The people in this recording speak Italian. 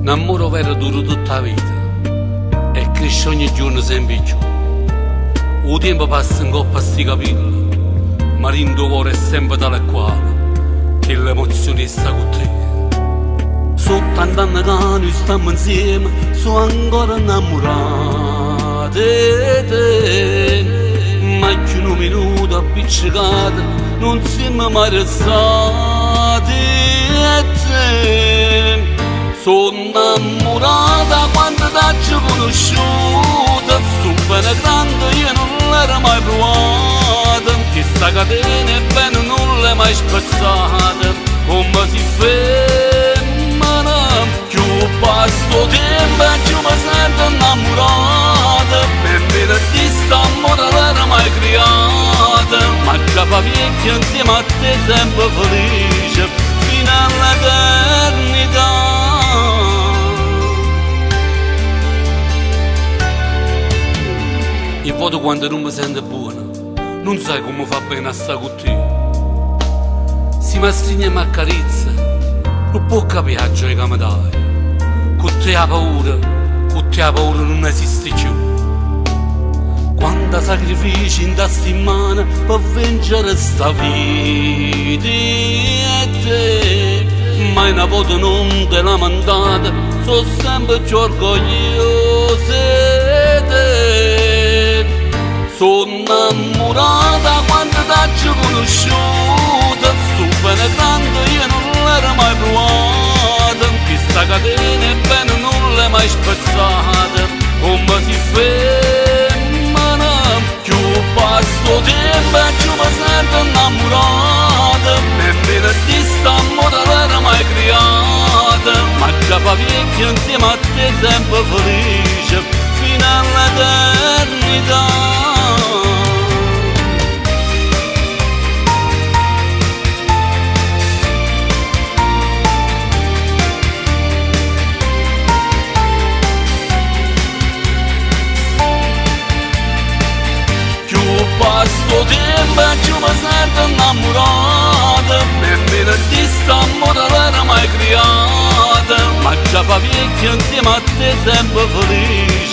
L'amore vero dura tutta la vita e cresce ogni giorno sempre più. Il tempo passa in coppa a sti capelli, ma il tuo cuore è sempre tale e quale, che l'emozione sta con te. Sono tanti anni che noi stiamo insieme, sono ancora innamorati di te. Ma più un minuto appiccicati, non siamo mai restati a te. Sono innamorata quando t'ho conosciuta, sto bene grande io non l'ero mai provata, che sta catena è bene non l'hai mai spezzata, come si fermano, più passo tempo e più mi sento innamorata, nemmeno di st'amore l'ero mai creata, ma che fa vecchia insieme a te sempre felice, fino all'eternità. E poi quando non mi sento buona, non sai come fa bene a stare con te. Se mi stringe e mi accarezza, non può capire la gioia che mi dai. Con te la paura non esiste più. Quanta sacrifici in tasti in mano per vincere sta vita e te. Ma una volta non te la mandata, sono sempre più orgogliosa di te. Sono innamorata quando t'ho conosciuta, sto bene grande io non l'ero mai provata, che sta catena è bene non l'hai mai spezzata, come si fermano, più passo tempo e più mi sento innamorata, nemmeno di st'amore l'ero mai creata, ma che fa vecchia insieme a te sempre felice, fino all'eternità. Passo tempo e più mi sento innamorata, nemmeno di st'amore l'ero mai creata, ma che fa vecchia insieme a te sempre felice.